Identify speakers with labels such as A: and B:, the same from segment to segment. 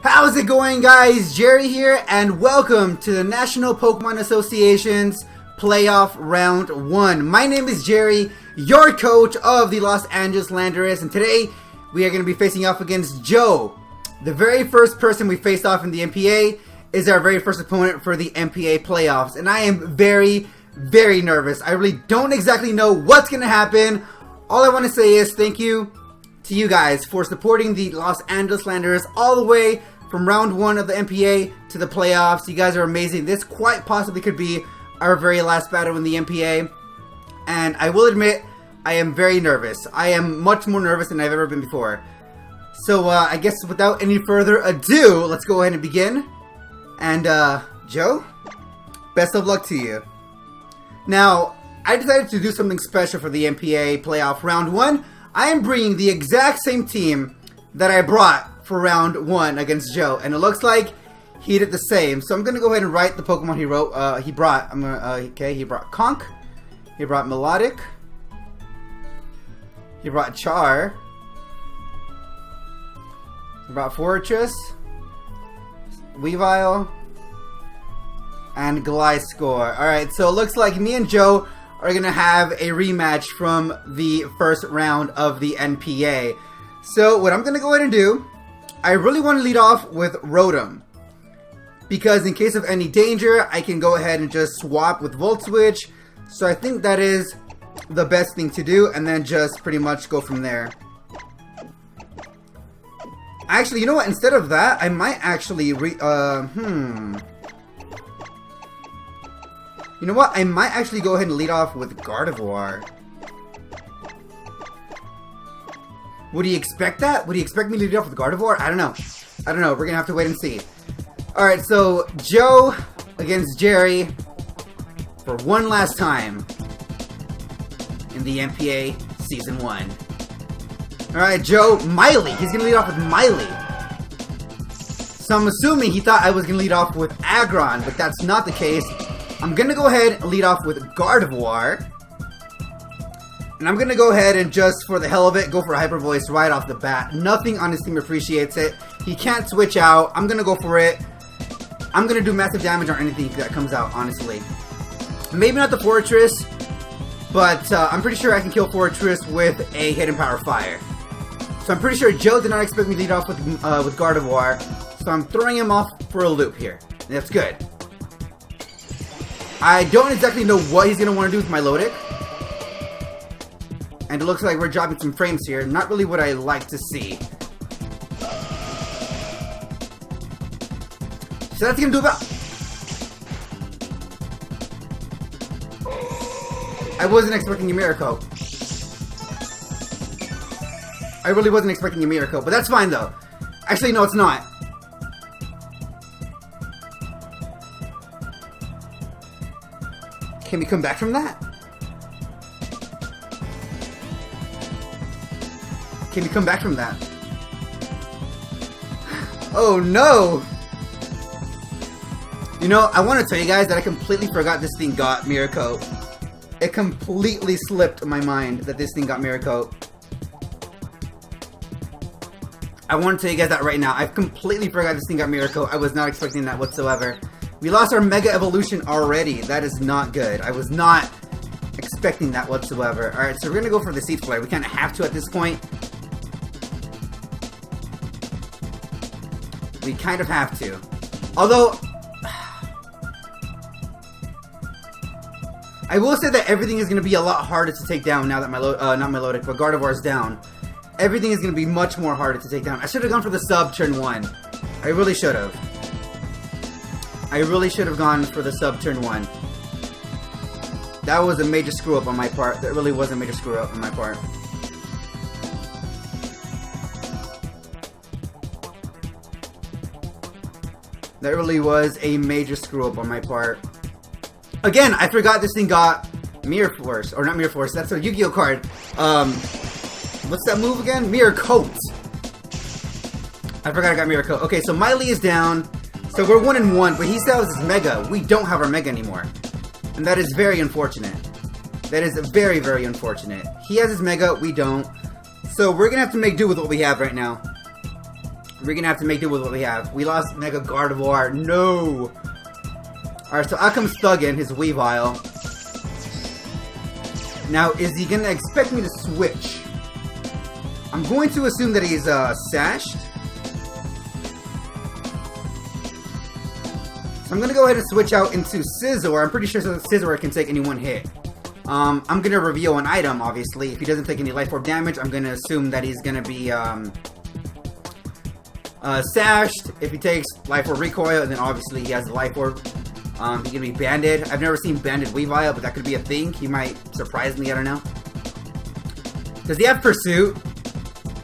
A: How's it going, guys? Jerry here, and welcome to the National Pokemon Association's Playoff Round 1. My name is Jerry, your coach of the Los Angeles Landorus, and today we are going to be facing off against Joe. The very first person we faced off in the NPA is our very first opponent for the NPA playoffs, and I am very, very nervous. I really don't exactly know what's going to happen. All I want to say is thank you to you guys for supporting the Los Angeles Landorus all the way from round 1 of the NPA to the playoffs. You guys are amazing. This quite possibly could be our very last battle in the NPA. And I will admit, I am very nervous. I am much more nervous than I've ever been before. So, I guess without any further ado, let's go ahead and begin. And, Joe, best of luck to you. Now, I decided to do something special for the NPA playoff round 1. I am bringing the exact same team that I brought for round 1 against Joe, and it looks like he did the same. So I'm gonna go ahead and write the Pokemon he brought. He brought Conk, he brought Melodic, he brought Char, he brought Fortress, Weavile, and Gliscor. Alright, so it looks like me and Joe are gonna have a rematch from the first round of the NPA. So what I'm gonna go ahead and do, I really want to lead off with Rotom, because in case of any danger, I can go ahead and just swap with Volt Switch. So I think that is the best thing to do, and then just pretty much go from there. Actually, you know what? Instead of that, I might actually You know what? I might actually go ahead and lead off with Gardevoir. Would he expect that? Would he expect me to lead off with Gardevoir? I don't know. I don't know. We're gonna have to wait and see. Alright, so Joe against Jerry for one last time in the NPA Season 1. Alright, Joe, Miley. He's gonna lead off with Miley. So I'm assuming he thought I was gonna lead off with Aggron, but that's not the case. I'm gonna go ahead and lead off with Gardevoir. And I'm gonna go ahead and just, for the hell of it, go for Hyper Voice right off the bat. Nothing on his team appreciates it. He can't switch out. I'm gonna go for it. I'm gonna do massive damage on anything that comes out, honestly. Maybe not the Fortress, but I'm pretty sure I can kill Fortress with a Hidden Power Fire. So I'm pretty sure Joe did not expect me to lead off with Gardevoir. So I'm throwing him off for a loop here. And that's good. I don't exactly know what he's gonna want to do with my Milotic. And it looks like we're dropping some frames here. Not really what I like to see. So that's gonna do about... I wasn't expecting a Miracle. I really wasn't expecting a Miracle, but that's fine though. Actually, no, it's not. Can we come back from that? Can we come back from that? Oh no! You know, I want to tell you guys that I completely forgot this thing got Miracle. It completely slipped my mind that this thing got Miracle. I want to tell you guys that right now. I completely forgot this thing got Miracle. I was not expecting that whatsoever. We lost our Mega Evolution already. That is not good. I was not expecting that whatsoever. Alright, so we're going to go for the Seed Flare. We kind of have to at this point. We kind of have to. Although, I will say that everything is going to be a lot harder to take down now that not Milotic, but Gardevoir is down. Everything is going to be much more harder to take down. I should have gone for the sub turn 1. I really should have. I really should have gone for the sub turn 1. That was a major screw up on my part. That really was a major screw up on my part. That really was a major screw up on my part. Again, I forgot this thing got Mirror Force. Or not Mirror Force, that's a Yu-Gi-Oh card. What's that move again? Mirror Coat. I forgot I got Mirror Coat. Okay, so Miley is down. So we're 1-1, but he still has his Mega. We don't have our Mega anymore. And that is very unfortunate. That is very, very unfortunate. He has his Mega, we don't. So we're gonna have to make do with what we have right now. We're gonna have to make do with what we have. We lost Mega Gardevoir. No! Alright, so out comes Thuggin, his Weavile. Now, is he gonna expect me to switch? I'm going to assume that he's, sashed. So I'm gonna go ahead and switch out into Scizor. I'm pretty sure Scizor can take any one hit. I'm gonna reveal an item, obviously. If he doesn't take any Life Orb damage, I'm gonna assume that he's gonna be, sashed. If he takes Life Orb Recoil, then obviously he has the Life Orb. He's gonna be banded. I've never seen banded Weavile, but that could be a thing. He might surprise me, I don't know. Does he have Pursuit?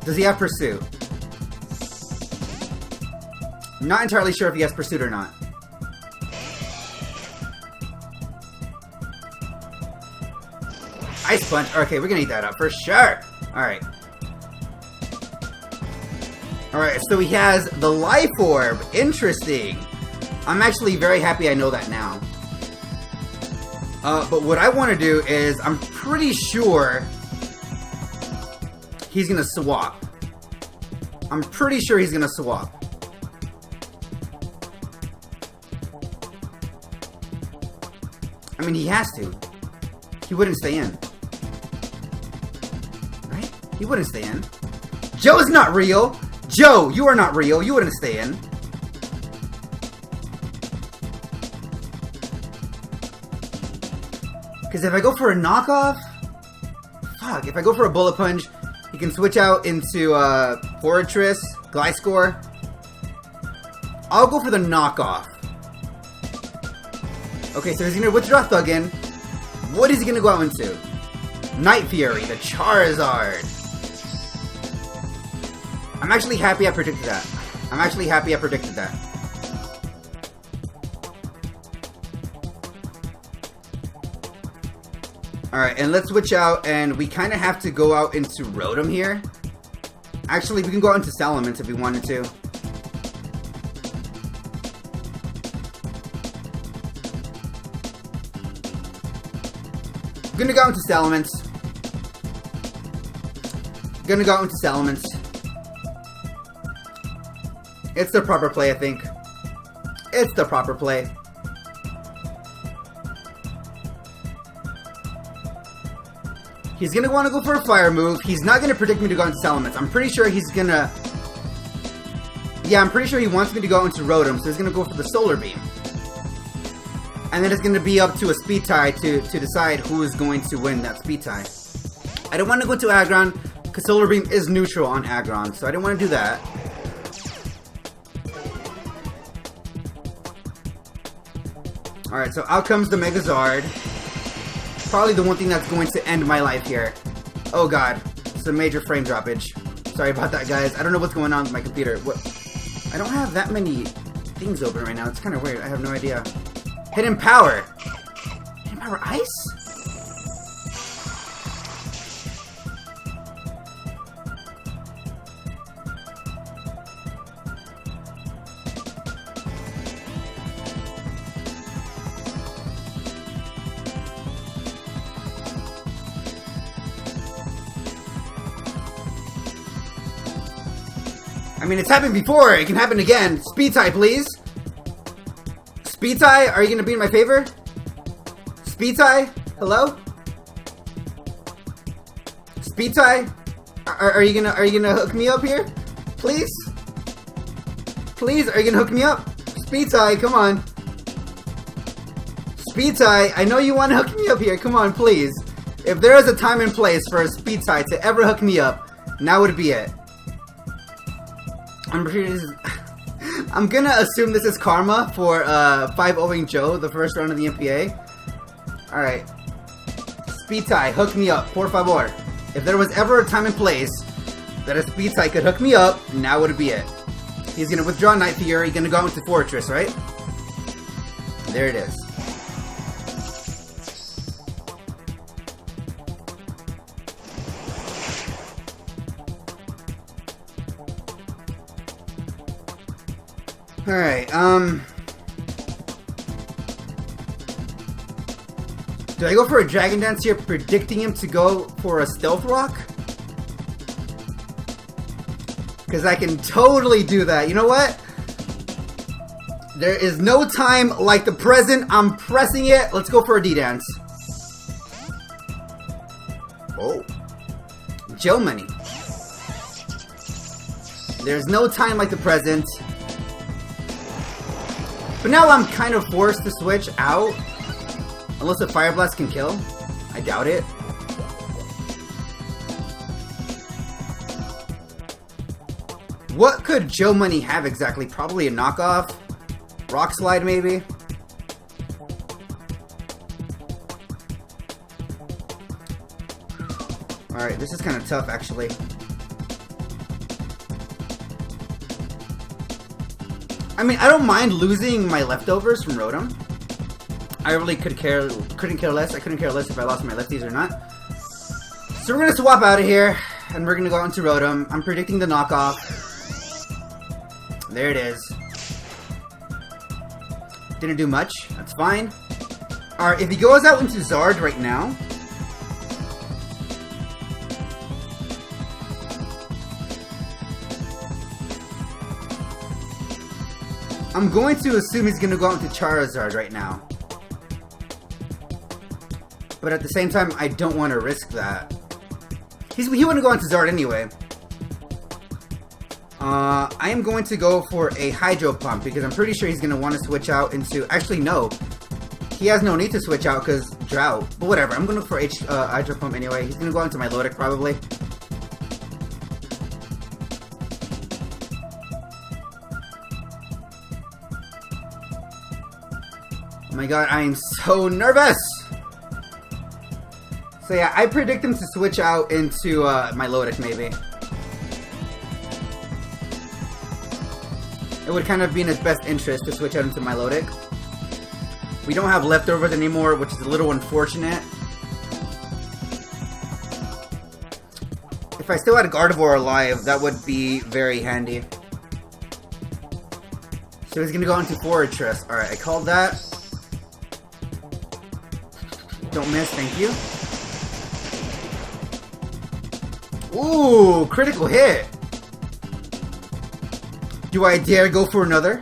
A: Does he have Pursuit? Not entirely sure if he has Pursuit or not. Ice Punch. Okay, we're gonna eat that up for sure. Alright. Alright, so he has the Life Orb. Interesting. I'm actually very happy I know that now. But what I want to do is, I'm pretty sure he's gonna swap. I'm pretty sure he's gonna swap. I mean, he has to. He wouldn't stay in. Right? He wouldn't stay in. Joe's not real! Joe, you are not real. You wouldn't stay in. Because if I go for a knockoff... Fuck, if I go for a Bullet Punch, he can switch out into Fortress, Gliscor. I'll go for the knockoff. Okay, so he's going to withdraw Thuggin. What is he going to go out into? Night Fury, the Charizard. I'm actually happy I predicted that. I'm actually happy I predicted that. Alright, and let's switch out, and we kind of have to go out into Rotom here. Actually, we can go out into Salamence if we wanted to. Gonna go into Salamence. Gonna go into Salamence. It's the proper play, I think. It's the proper play. He's gonna want to go for a fire move. He's not gonna predict me to go into Salamence. I'm pretty sure he's gonna... Yeah, I'm pretty sure he wants me to go into Rotom, so he's gonna go for the Solar Beam. And then it's gonna be up to a speed tie to decide who is going to win that speed tie. I don't want to go to Aggron, because Solar Beam is neutral on Aggron, so I didn't want to do that. Alright, so out comes the Megazord. Probably the one thing that's going to end my life here. Oh god, it's a major frame droppage. Sorry about that, guys. I don't know what's going on with my computer. What? I don't have that many things open right now. It's kind of weird. I have no idea. Hidden Power. Hidden Power Ice? I mean, it's happened before. It can happen again. Speed tie, please. Speed tie, are you gonna be in my favor? Speed tie, hello? Speed tie, are you gonna hook me up here? Please? Please, are you gonna hook me up? Speed tie, come on. Speed tie, I know you want to hook me up here. Come on, please. If there is a time and place for a speed tie to ever hook me up, now would be it. I'm gonna assume this is karma for 5-0ing Joe, the first round of the NPA. Alright. Speed tie, hook me up, por favor. If there was ever a time and place that a speed tie could hook me up, now would be it. He's gonna withdraw Night Fury, gonna go into Fortress, right? There it is. Alright, do I go for a Dragon Dance here, predicting him to go for a Stealth Rock? Because I can totally do that. You know what? There is no time like the present. I'm pressing it. Let's go for a D-dance. Oh. Joe money. There's no time like the present. But now I'm kind of forced to switch out. Unless the Fire Blast can kill. I doubt it. What could Joe Money have exactly? Probably a knockoff. Rock Slide, maybe? Alright, this is kind of tough, actually. I mean, I don't mind losing my leftovers from Rotom. I really couldn't care less. I couldn't care less if I lost my lefties or not. So we're going to swap out of here, and we're going to go out into Rotom. I'm predicting the knockoff. There it is. Didn't do much. That's fine. Alright, if he goes out into Zard right now... I'm going to assume he's going to go out into Charizard right now. But at the same time, I don't want to risk that. He wouldn't go into Zard anyway. I am going to go for a Hydro Pump because I'm pretty sure he's going to want to switch out into... Actually, no. He has no need to switch out because Drought. But whatever, I'm going to look for Hydro Pump anyway. He's going to go into my Milotic probably. Oh my god, I am so nervous! So yeah, I predict him to switch out into my Milotic maybe. It would kind of be in his best interest to switch out into my Milotic. We don't have leftovers anymore, which is a little unfortunate. If I still had a Gardevoir alive, that would be very handy. So he's gonna go into Fortress. Alright, I called that. Don't miss, thank you. Ooh, critical hit. Do I dare go for another?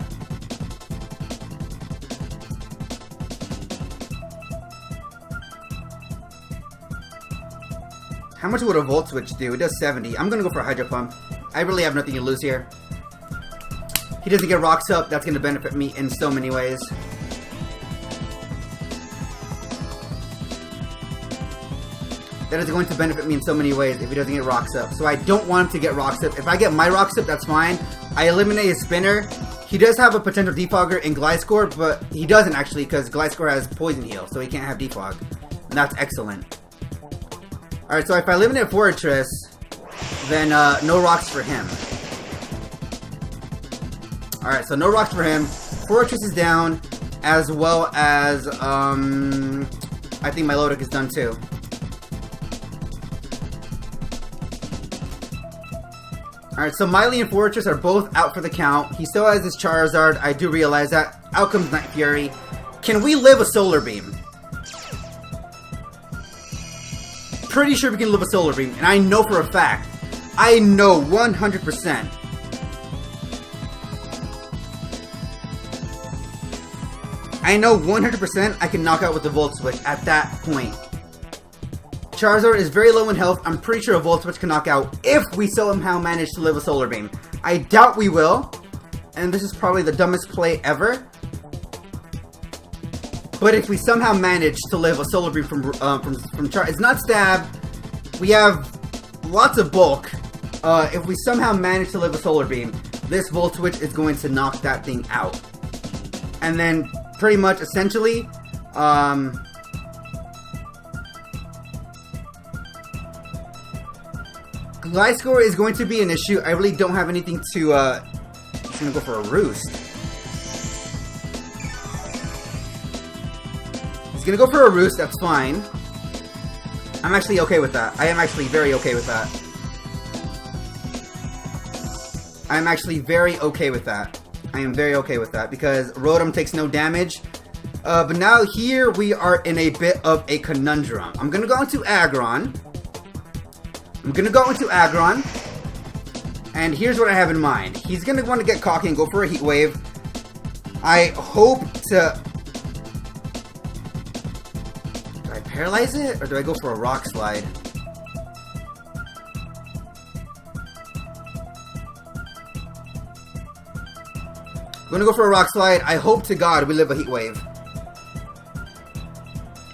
A: How much would a Volt Switch do? It does 70. I'm gonna go for a Hydro Pump. I really have nothing to lose here. He doesn't get Rocks up. That's gonna benefit me in so many ways. That is going to benefit me in so many ways if he doesn't get Rocks up. So I don't want him to get Rocks up. If I get my Rocks up, that's fine. I eliminate his Spinner. He does have a potential Defogger in Gliscor, but he doesn't actually because Gliscor has Poison Heal, so he can't have Defog. And that's excellent. Alright, so if I eliminate Fortress, then no Rocks for him. Alright, so no Rocks for him. Fortress is down, as well as, I think my Milotic is done too. Alright, so Miley and Fortress are both out for the count. He still has his Charizard. I do realize that. Out comes Night Fury. Can we live a Solar Beam? Pretty sure we can live a Solar Beam. And I know for a fact. I know 100%. I know 100% I can knock out with the Volt Switch at that point. Charizard is very low in health. I'm pretty sure a Volt Switch can knock out if we somehow manage to live a Solar Beam. I doubt we will. And this is probably the dumbest play ever. But if we somehow manage to live a Solar Beam from Charizard, it's not Stab. We have lots of bulk. If we somehow manage to live a Solar Beam, this Volt Switch is going to knock that thing out. And then, pretty much, essentially, Gliscor is going to be an issue. I really don't have anything to, he's gonna go for a Roost. He's gonna go for a Roost, that's fine. I'm actually okay with that. I am actually very okay with that. I am actually very okay with that. I am very okay with that because Rotom takes no damage. But now here we are in a bit of a conundrum. I'm gonna go into Aggron. And here's what I have in mind. He's going to want to get cocky and go for a Heat Wave. I hope to... Do I paralyze it? Or do I go for a Rock Slide? I'm going to go for a Rock Slide. I hope to God we live a Heat Wave.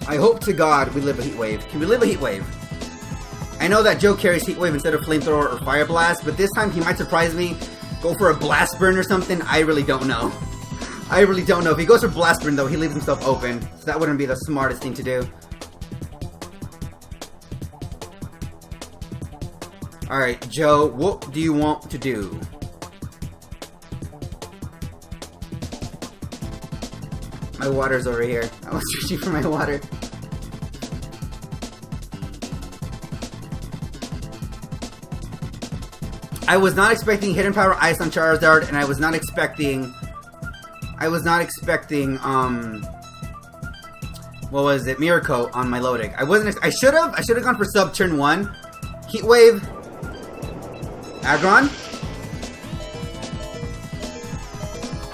A: I hope to God we live a Heat Wave. Can we live a Heat Wave? I know that Joe carries Heat Wave instead of Flamethrower or Fire Blast, but this time he might surprise me. Go for a Blast Burn or something. I really don't know. I really don't know. If he goes for Blast Burn, though, he leaves himself open. So that wouldn't be the smartest thing to do. Alright, Joe, what do you want to do? My water's over here. I was searching for my water. I was not expecting Hidden Power Ice on Charizard, and I was not expecting, what was it? Mirror Coat on my Milotic. I should have gone for sub turn 1. Heat Wave. Aggron.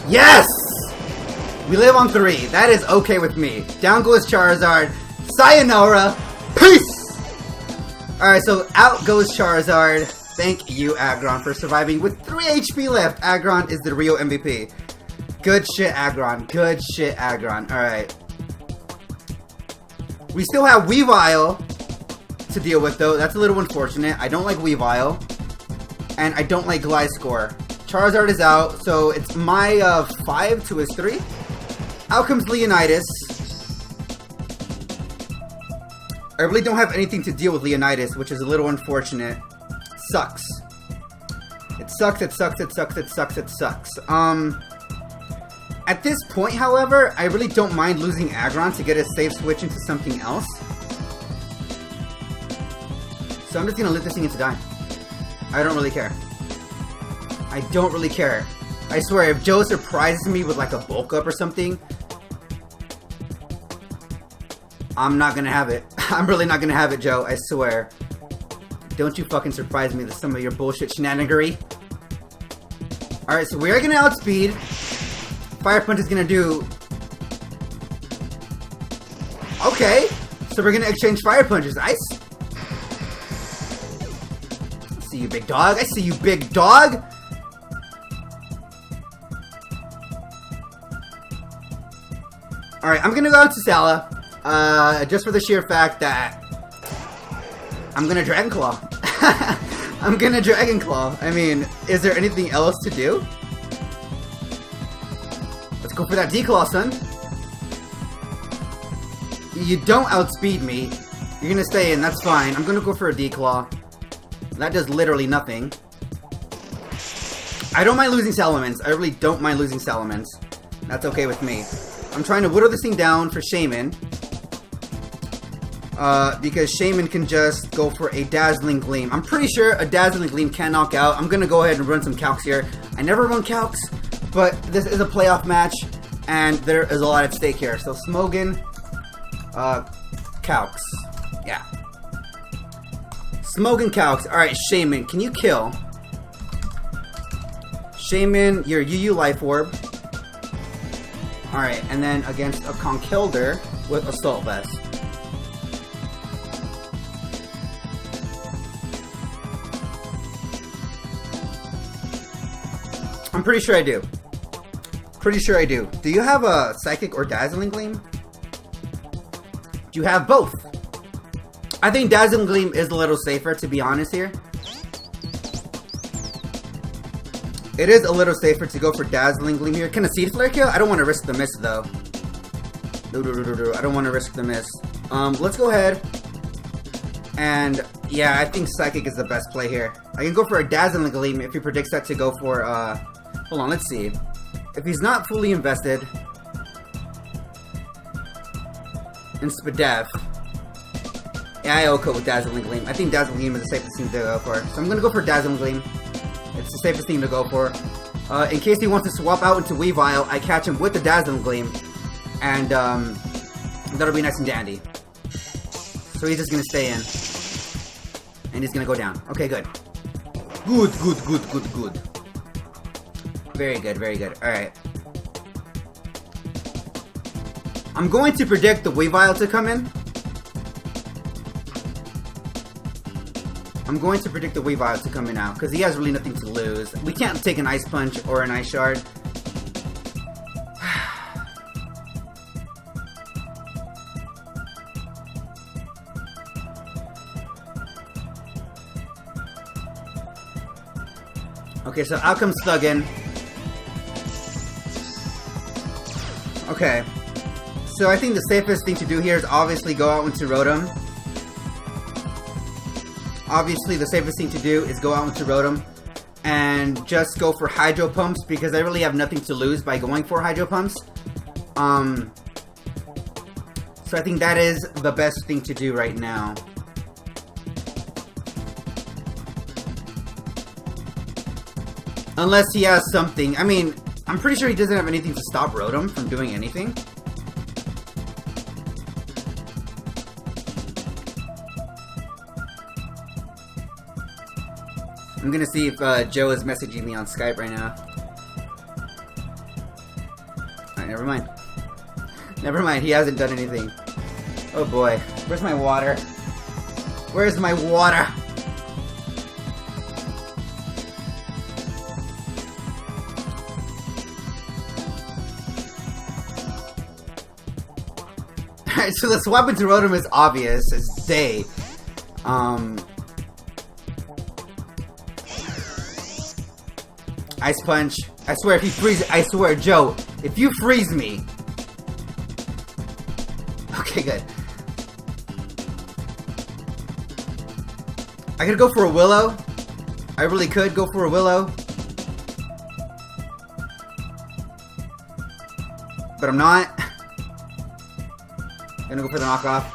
A: Yes! We live on 3. That is okay with me. Down goes Charizard. Sayonara. Peace! Alright, so out goes Charizard. Thank you, Aggron, for surviving with 3 HP left. Aggron is the real MVP. Good shit, Aggron. Good shit, Aggron. Alright. We still have Weavile to deal with, though. That's a little unfortunate. I don't like Weavile. And I don't like Gliscor. Charizard is out, so it's my 5 to his 3. Out comes Leonidas. I really don't have anything to deal with Leonidas, which is a little unfortunate. Sucks. It sucks, it sucks, it sucks, it sucks, it sucks. At this point, however, I really don't mind losing Aggron to get a safe switch into something else. So I'm just gonna let this thing into die. I don't really care. I don't really care. I swear, if Joe surprises me with like a bulk up or something, I'm not gonna have it. I'm really not gonna have it, Joe. I swear. Don't you fucking surprise me with some of your bullshit shenanigery. Alright, so we are gonna outspeed. Fire Punch is gonna do... Okay. So we're gonna exchange Fire Punches. I see you, big dog. I see you, big dog. Alright, I'm gonna go to Sala. Just for the sheer fact that I'm gonna Dragon Claw. I'm gonna Dragon Claw. I mean, is there anything else to do? Let's go for that D-Claw, son. You don't outspeed me. You're gonna stay in, that's fine. I'm gonna go for a D-Claw. That does literally nothing. I don't mind losing Salamence. I really don't mind losing Salamence. That's okay with me. I'm trying to whittle this thing down for Shaman. Because Shaman can just go for a Dazzling Gleam. I'm pretty sure a Dazzling Gleam can knock out. I'm gonna go ahead and run some Calcs here. I never run Calcs, but this is a playoff match, and there is a lot at stake here. So Smogon, Calcs. Yeah. Smogon Calcs. Alright, Shaman, can you kill? Shaman, your UU Life Orb. Alright, and then against a Conkeldurr with Assault Vest. I'm pretty sure I do. Pretty sure I do. Do you have a Psychic or Dazzling Gleam? Do you have both? I think Dazzling Gleam is a little safer, to be honest here. It is a little safer to go for Dazzling Gleam here. Can a Seed Flare kill? I don't want to risk the miss, though. I don't want to risk the miss. Let's go ahead. And, yeah, I think Psychic is the best play here. I can go for a Dazzling Gleam if he predicts that to go for, hold on, let's see. If he's not fully invested in Spadef, yeah, I OHKO with Dazzling Gleam. I think Dazzling Gleam is the safest thing to go for. So I'm going to go for Dazzling Gleam. It's the safest thing to go for. In case he wants to swap out into Weavile, I catch him with the Dazzling Gleam. And that'll be nice and dandy. So he's just going to stay in. And he's going to go down. Okay, good. Good, good, good, good, good. Very good, very good. Alright. I'm going to predict the Weavile to come in. I'm going to predict the Weavile to come in now, because he has really nothing to lose. We can't take an Ice Punch or an Ice Shard. Okay, so out comes Thuggin. Okay. So I think the safest thing to do here is obviously go out into Rotom. Obviously the safest thing to do is go out into Rotom and just go for Hydro Pumps, because I really have nothing to lose by going for Hydro Pumps. So I think that is the best thing to do right now. Unless he has something. I mean, I'm pretty sure he doesn't have anything to stop Rotom from doing anything. I'm gonna see if Joe is messaging me on Skype right now. Alright, never mind. Never mind, he hasn't done anything. Oh boy. Where's my water? Where's my water? Alright, so the swap into Rotom is obvious as day. Ice Punch. I swear if he freezes, I swear, Joe, if you freeze me. Okay, good. I could go for a Willow. I really could go for a Willow. But I'm not. I'm gonna go for the knockoff.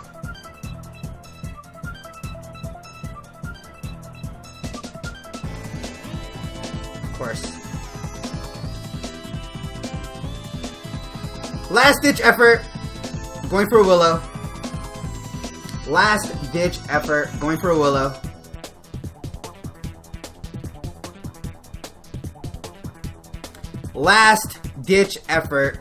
A: Of course. Last ditch effort. Going for a Willow. Last ditch effort. Going for a Willow. Last ditch effort.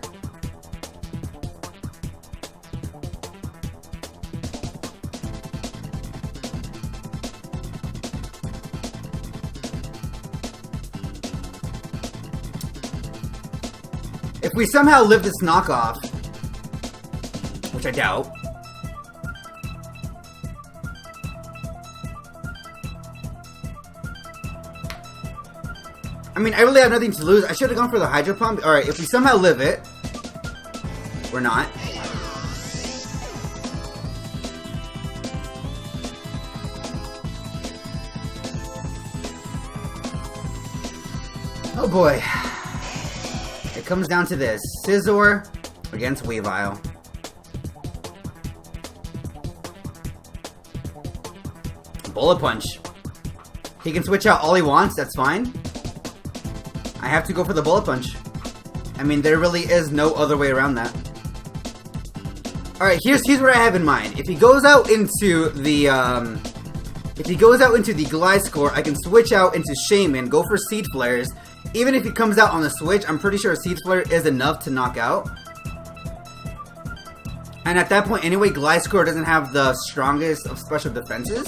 A: If we somehow live this knockoff, which I doubt. I mean, I really have nothing to lose. I should have gone for the Hydro Pump. Alright, if we somehow live it, we're not. Oh boy. It comes down to this. Scizor against Weavile. Bullet Punch. He can switch out all he wants, that's fine. I have to go for the Bullet Punch. I mean, there really is no other way around that. Alright, here's what I have in mind. If he goes out into the, Gliscor, I can switch out into Shaman, go for Seed Flares. Even if he comes out on the switch, I'm pretty sure Seed Flare is enough to knock out. And at that point, anyway, Gliscor doesn't have the strongest of special defenses.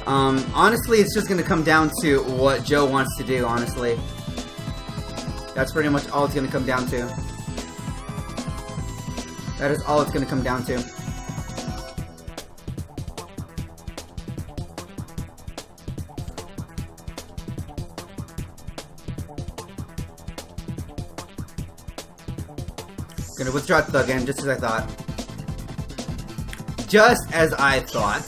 A: Honestly, it's just going to come down to what Joe wants to do, honestly. That's pretty much all it's going to come down to. That is all it's going to come down to. Gonna withdraw Thuggin, just as I thought. Just as I thought.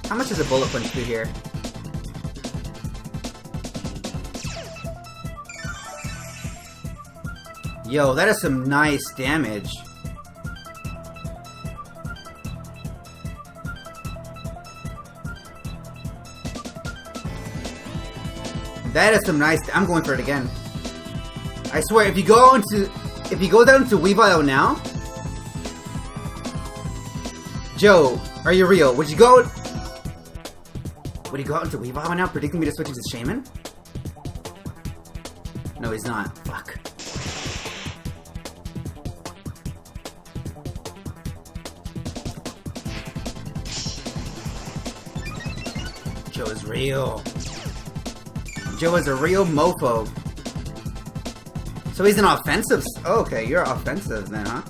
A: How much does a Bullet Punch do here? Yo, that is some nice damage. That is some nice. I'm going for it again. I swear, if he goes down to Weavile now, Joe, Are you real? Would you go... Would he go out into Weavile now, predicting me to switch into Shaman? No, he's not. Fuck. Joe is real. Joe is a real mofo. So he's an offensive... Oh, okay, you're offensive then, huh?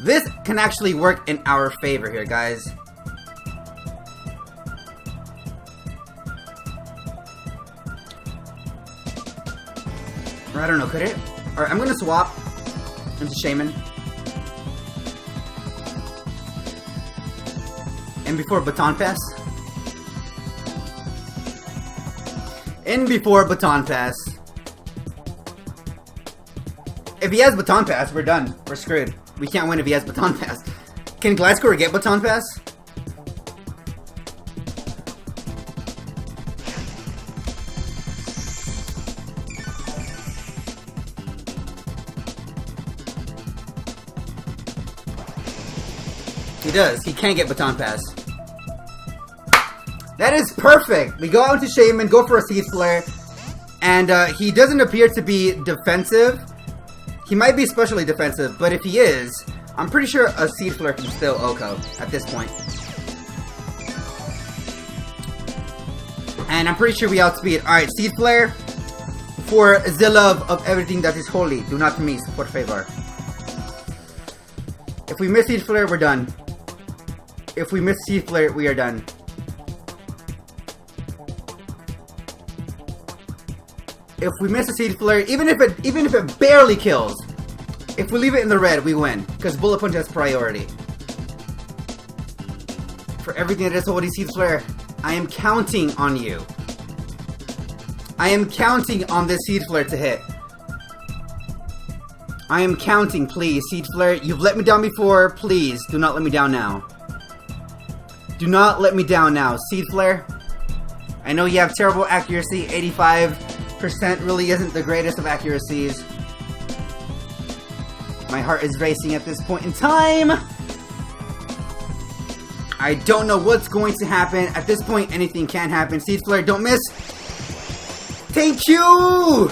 A: This can actually work in our favor here, guys. Or I don't know, could it? Alright, I'm gonna swap into Shaman. And before Baton Pass. In before Baton Pass. If he has Baton Pass, we're done. We're screwed. We can't win if he has Baton Pass. Can Gliscor get Baton Pass? He does. He can't get Baton Pass. That is perfect. We go out to Shaman, go for a Seed Flare, and he doesn't appear to be defensive. He might be especially defensive, but if he is, I'm pretty sure a Seed Flare can still OHKO at this point. And I'm pretty sure we outspeed. Alright, Seed Flare for the love of everything that is holy. Do not miss, por favor. If we miss Seed Flare, we're done. If we miss Seed Flare, we are done. If we miss a Seed Flare, even if it barely kills, if we leave it in the red, we win. Because Bullet Punch has priority. For everything that is holy, Seed Flare, I am counting on you. I am counting on this Seed Flare to hit. I am counting, please, Seed Flare. You've let me down before. Please, do not let me down now. Do not let me down now. Seed Flare, I know you have terrible accuracy. 85% really isn't the greatest of accuracies. My heart is racing at this point in time. I don't know what's going to happen. At this point, anything can happen. Seed Flare, don't miss. Thank you!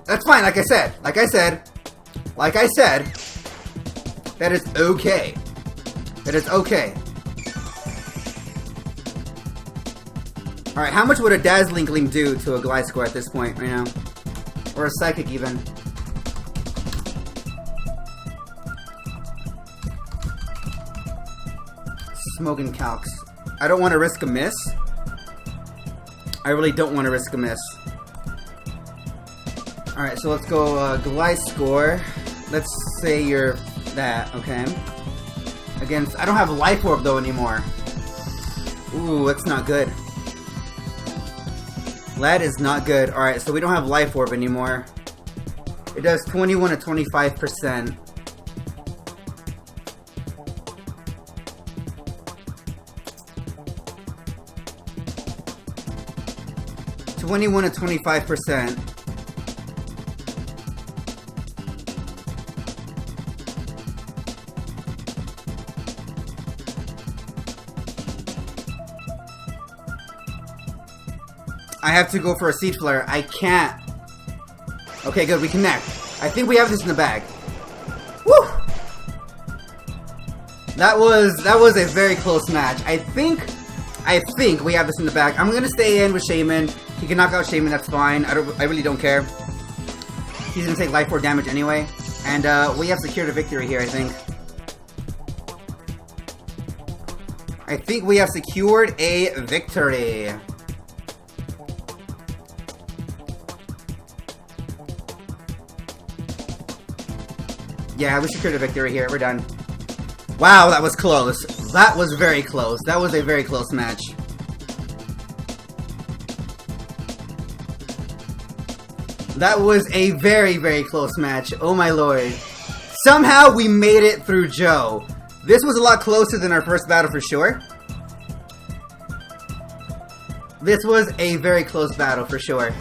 A: That's fine, like I said. That is okay. That is okay. Alright, how much would a Dazzling Gleam do to a Gliscor at this point right now? Or a Psychic even? Smoking Calcs. I don't want to risk a miss. I really don't want to risk a miss. Alright, so let's go Gliscor. Let's say you're that, okay. Against, I don't have Life Orb though anymore. Ooh, that's not good. That is not good. Alright, so we don't have Life Orb anymore. It does 21 to 25%. To 25%. I have to go for a Seed Flare. I can't. Okay, good. We connect. I think we have this in the bag. Woo! That was a very close match. I think we have this in the bag. I'm gonna stay in with Shaman. He can knock out Shaman. That's fine. I really don't care. He's gonna take Life Orb damage anyway, and we have secured a victory here. I think we have secured a victory. Yeah, we secured a victory here. We're done. Wow, that was close. That was very close. That was a very close match. That was a very, very close match. Oh my lord. Somehow we made it through Joe. This was a lot closer than our first battle for sure. This was a very close battle for sure.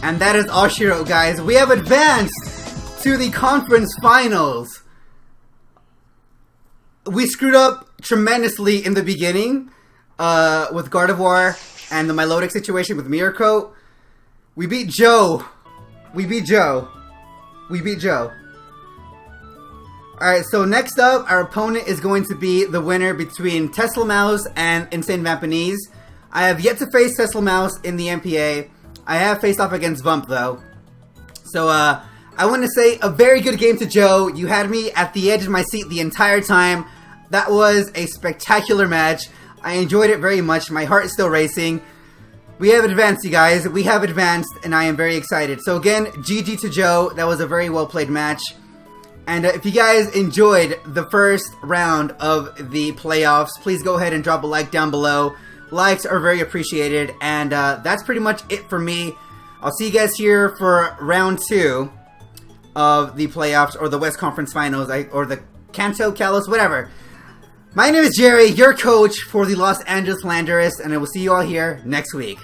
A: And that is all she wrote, guys. We have advanced to the conference finals. We screwed up tremendously in the beginning with Gardevoir and the Milotic situation with Mirko. We beat Joe. We beat Joe. Alright, so next up, our opponent is going to be the winner between Tesla Mouse and Insane Vampanese. I have yet to face Tesla Mouse in the NPA. I have faced off against Vump, though. So, I want to say a very good game to Joe. You had me at the edge of my seat the entire time. That was a spectacular match. I enjoyed it very much. My heart is still racing. We have advanced, you guys. We have advanced, and I am very excited. So again, GG to Joe. That was a very well-played match. And if you guys enjoyed the first round of the playoffs, please go ahead and drop a like down below. Likes are very appreciated. And that's pretty much it for me. I'll see you guys here for round 2 of the playoffs, or the West Conference Finals, or the Kanto, Kalos, whatever. My name is Jerry, your coach for the Los Angeles Landorus, and I will see you all here next week.